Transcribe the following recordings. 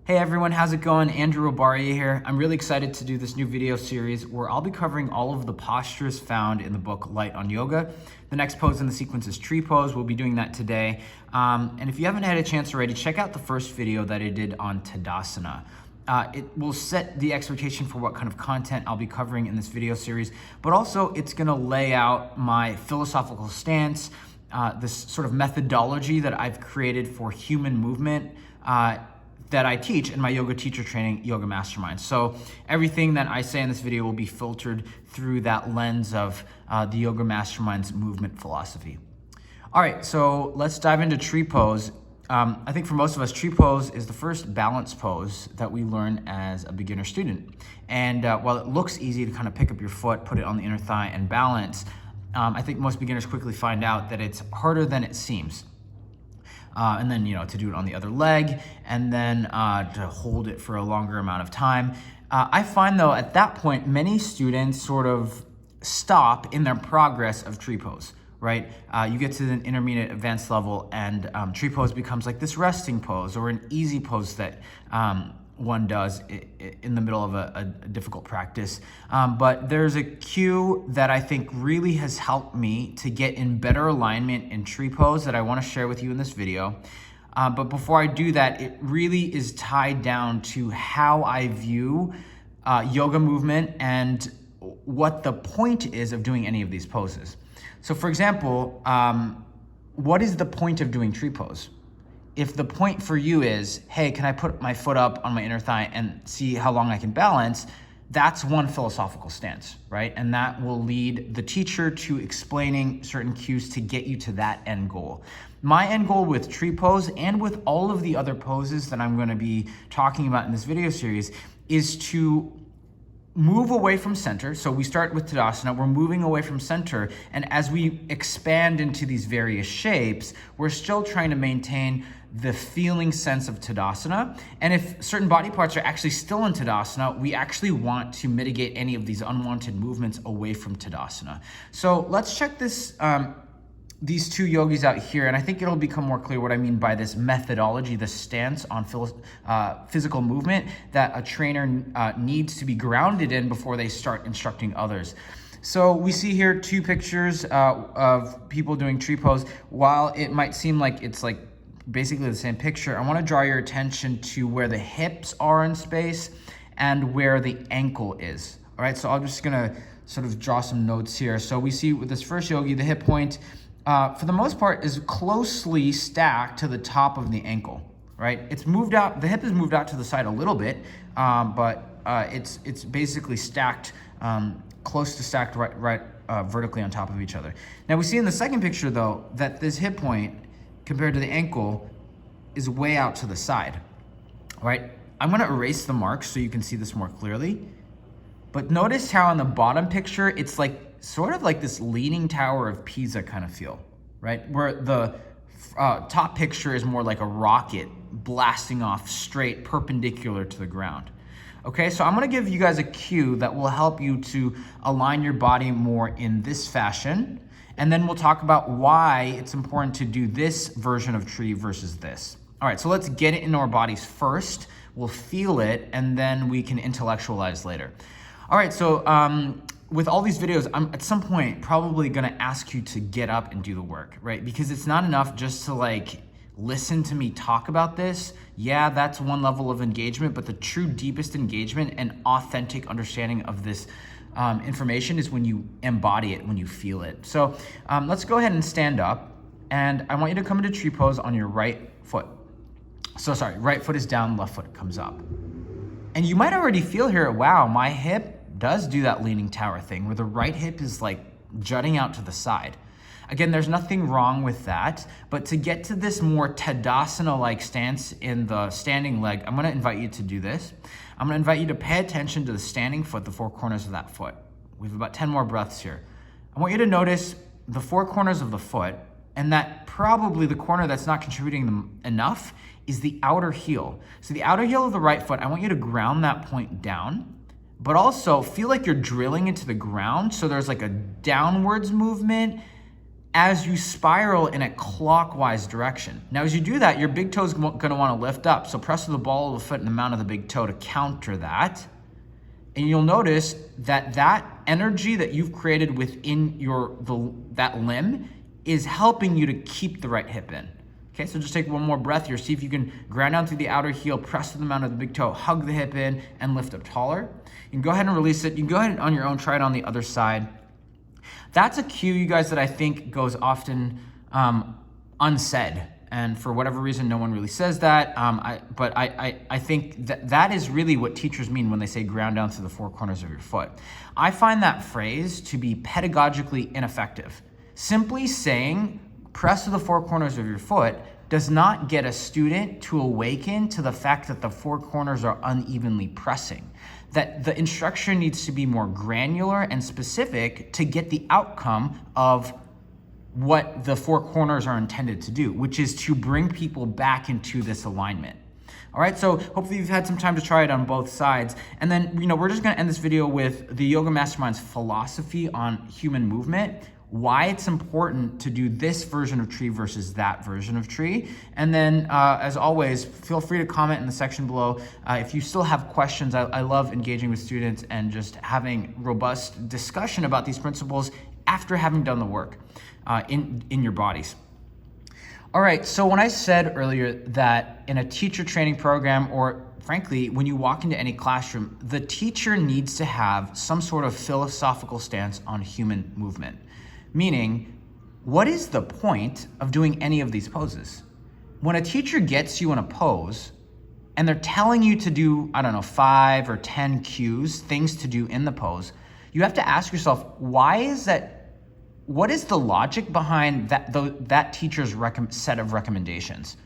Hey everyone, how's it going? Andrew Abaria here. I'm really excited to do this new video series where I'll be covering all of the postures found in the book Light on Yoga. The next pose in the sequence is tree pose. We'll be doing that today. And if you haven't had a chance already, check out the first video that I did on Tadasana. It will set the expectation for what kind of content I'll be covering in this video series, but also it's gonna lay out my philosophical stance, this sort of methodology that I've created for human movement, that I teach in my yoga teacher training, Yoga Masterminds. So everything that I say in this video will be filtered through that lens of the Yoga Masterminds movement philosophy. All right, so let's dive into tree pose. I think for most of us, tree pose is the first balance pose that we learn as a beginner student. And while it looks easy to kind of pick up your foot, put it on the inner thigh and balance, I think most beginners quickly find out that it's harder than it seems. And then, to do it on the other leg, and then to hold it for a longer amount of time. I find though, at that point, many students sort of stop in their progress of tree pose, right? You get to an intermediate advanced level and tree pose becomes like this resting pose or an easy pose that one does in the middle of a difficult practice. But there's a cue that I think really has helped me to get in better alignment in tree pose that I want to share with you in this video. But before I do that, it really is tied down to how I view yoga movement and what the point is of doing any of these poses. So for example, what is the point of doing tree pose? If the point for you is, hey, can I put my foot up on my inner thigh and see how long I can balance? That's one philosophical stance, right? And that will lead the teacher to explaining certain cues to get you to that end goal. My end goal with tree pose and with all of the other poses that I'm going to be talking about in this video series is to move away from center. So we start with Tadasana, we're moving away from center. And as we expand into these various shapes, we're still trying to maintain the feeling sense of Tadasana. And if certain body parts are actually still in Tadasana, we actually want to mitigate any of these unwanted movements away from Tadasana. So let's check this, these two yogis out here, and I think it'll become more clear what I mean by this methodology, the stance on physical movement that a trainer needs to be grounded in before they start instructing others. So we see here two pictures of people doing tree pose. While it might seem like it's like basically the same picture, I want to draw your attention to where the hips are in space and where the ankle is. All right, so I'm just gonna sort of draw some notes here. So we see with this first yogi, the hip point, for the most part, is closely stacked to the top of the ankle, right? It's moved out, the hip is moved out to the side a little bit, but it's basically stacked, close to stacked right vertically on top of each other. Now we see in the second picture though, that this hip point compared to the ankle is way out to the side, right? I'm gonna erase the marks so you can see this more clearly, but notice how in the bottom picture, it's like sort of like this leaning tower of Pisa kind of feel, right? Where the top picture is more like a rocket blasting off straight perpendicular to the ground. Okay, so I'm gonna give you guys a cue that will help you to align your body more in this fashion. And then we'll talk about why it's important to do this version of tree versus this. All right, so let's get it into our bodies first. We'll feel it, and then we can intellectualize later. All right, so with all these videos, I'm at some point probably gonna ask you to get up and do the work, right? Because it's not enough just to like listen to me talk about this. Yeah, that's one level of engagement, but the true deepest engagement and authentic understanding of this information is when you embody it, when you feel it. So let's go ahead and stand up, and I want you to come into tree pose on your right foot. So sorry, right foot is down, left foot comes up. And you might already feel here, wow, my hip does do that leaning tower thing where the right hip is like jutting out to the side. Again, there's nothing wrong with that, but to get to this more Tadasana-like stance in the standing leg, I'm gonna invite you to do this. I'm gonna invite you to pay attention to the standing foot, the four corners of that foot. We have about 10 more breaths here. I want you to notice the four corners of the foot, and that probably the corner that's not contributing them enough is the outer heel. So the outer heel of the right foot, I want you to ground that point down, but also feel like you're drilling into the ground. So there's like a downwards movement as you spiral in a clockwise direction. Now, as you do that, your big toe is going to want to lift up. So press with the ball of the foot and the mount of the big toe to counter that. And you'll notice that that energy that you've created within that limb is helping you to keep the right hip in. Okay, so just take one more breath here. See if you can ground down through the outer heel, press with the mount of the big toe, hug the hip in, and lift up taller. You can go ahead and release it. You can go ahead on your own, try it on the other side. That's a cue, you guys, that I think goes often unsaid. And for whatever reason, no one really says that. But I think that is really what teachers mean when they say ground down through the four corners of your foot. I find that phrase to be pedagogically ineffective. Simply saying press to the four corners of your foot does not get a student to awaken to the fact that the four corners are unevenly pressing. That the instruction needs to be more granular and specific to get the outcome of what the four corners are intended to do, which is to bring people back into this alignment. All right, so hopefully you've had some time to try it on both sides. And then, we're just gonna end this video with the Yoga Masterminds philosophy on human movement, why it's important to do this version of tree versus that version of tree. And then, as always, feel free to comment in the section below. If you still have questions, I love engaging with students and just having robust discussion about these principles after having done the work in your bodies. All right, so when I said earlier that in a teacher training program, or frankly, when you walk into any classroom, the teacher needs to have some sort of philosophical stance on human movement. Meaning, what is the point of doing any of these poses? When a teacher gets you in a pose and they're telling you to do, 5 or 10 cues, things to do in the pose, you have to ask yourself, why is that? What is the logic behind that teacher's set of recommendations?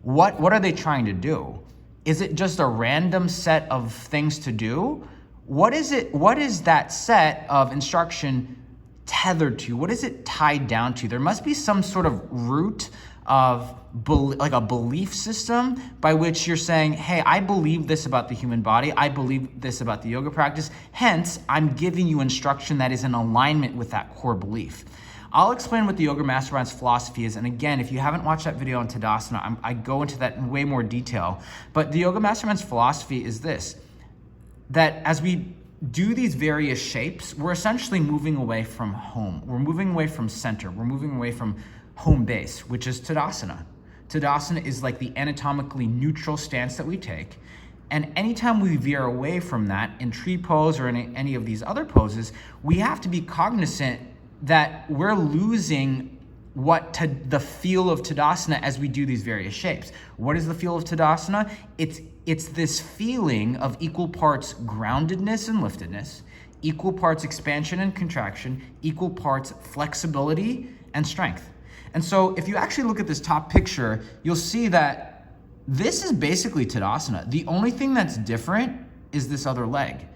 What are they trying to do? Is it just a random set of things to do? What is it? What is that set of instruction tethered to? What is it tied down to? There must be some sort of root of like a belief system by which you're saying, hey, I believe this about the human body. I believe this about the yoga practice. Hence, I'm giving you instruction that is in alignment with that core belief. I'll explain what the Yoga Masterminds philosophy is. And again, if you haven't watched that video on Tadasana, I go into that in way more detail. But the Yoga Masterminds philosophy is this, that as we do these various shapes, we're essentially moving away from home. We're moving away from center. We're moving away from home base, which is Tadasana. Tadasana is like the anatomically neutral stance that we take. And anytime we veer away from that in tree pose or in any of these other poses, we have to be cognizant that we're losing the feel of Tadasana as we do these various shapes. What is the feel of Tadasana? It's this feeling of equal parts groundedness and liftedness, equal parts expansion and contraction, equal parts flexibility and strength. And so if you actually look at this top picture, you'll see that this is basically Tadasana. The only thing that's different is this other leg,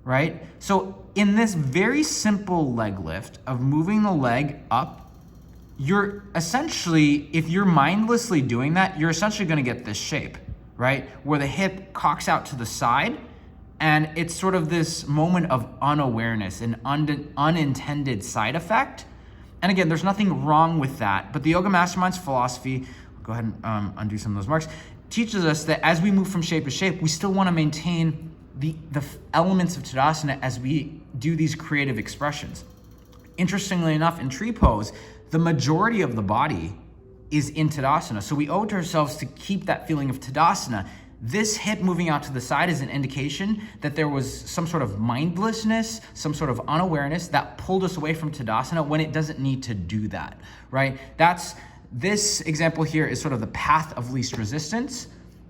right? So in this very simple leg lift of moving the leg up, you're essentially, if you're mindlessly doing that, you're essentially gonna get this shape, right? Where the hip cocks out to the side, and it's sort of this moment of unawareness, an unintended side effect. And again, there's nothing wrong with that, but the Yoga Masterminds philosophy, go ahead and undo some of those marks, teaches us that as we move from shape to shape, we still wanna maintain the elements of Tadasana as we do these creative expressions. Interestingly enough, in tree pose, the majority of the body is in Tadasana. So we owe it to ourselves to keep that feeling of Tadasana. This hip moving out to the side is an indication that there was some sort of mindlessness, some sort of unawareness that pulled us away from Tadasana when it doesn't need to do that, right? This example here is sort of the path of least resistance.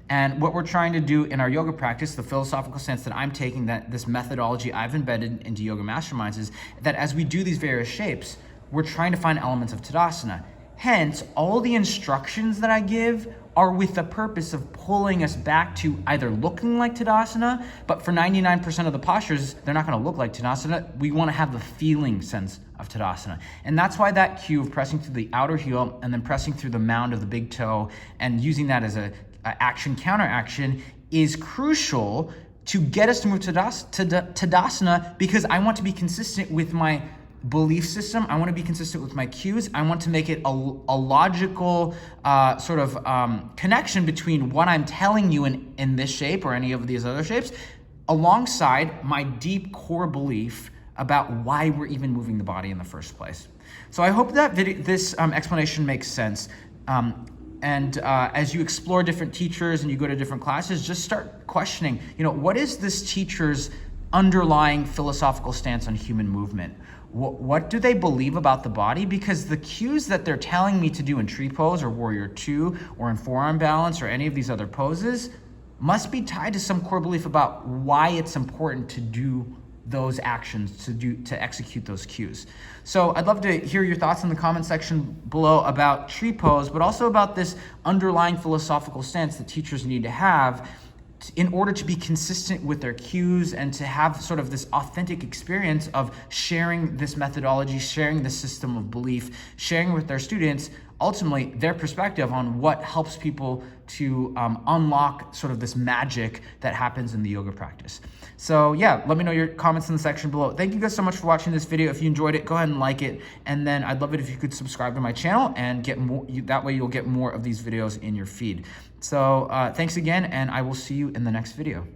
And what we're trying to do in our yoga practice, the philosophical sense that I'm taking, that this methodology I've embedded into Yoga Masterminds, is that as we do these various shapes, we're trying to find elements of Tadasana. Hence, all the instructions that I give are with the purpose of pulling us back to either looking like Tadasana, but for 99% of the postures, they're not gonna look like Tadasana. We wanna have the feeling sense of Tadasana. And that's why that cue of pressing through the outer heel and then pressing through the mound of the big toe and using that as a action counter action is crucial to get us to move to Tadasana, because I want to be consistent with my belief system. I want to be consistent with my cues. I want to make it a logical connection between what I'm telling you in this shape or any of these other shapes, alongside my deep core belief about why we're even moving the body in the first place. So I hope that this explanation makes sense. As you explore different teachers and you go to different classes, just start questioning, what is this teacher's underlying philosophical stance on human movement? What do they believe about the body? Because the cues that they're telling me to do in tree pose or warrior two or in forearm balance or any of these other poses must be tied to some core belief about why it's important to do those actions, to execute those cues. So I'd love to hear your thoughts in the comment section below about tree pose, but also about this underlying philosophical stance that teachers need to have in order to be consistent with their cues and to have sort of this authentic experience of sharing this methodology, sharing this system of belief, sharing with their students, ultimately their perspective on what helps people to unlock sort of this magic that happens in the yoga practice. So yeah, let me know your comments in the section below. Thank you guys so much for watching this video. If you enjoyed it, go ahead and like it. And then I'd love it if you could subscribe to my channel and get more, that way you'll get more of these videos in your feed. So thanks again, and I will see you in the next video.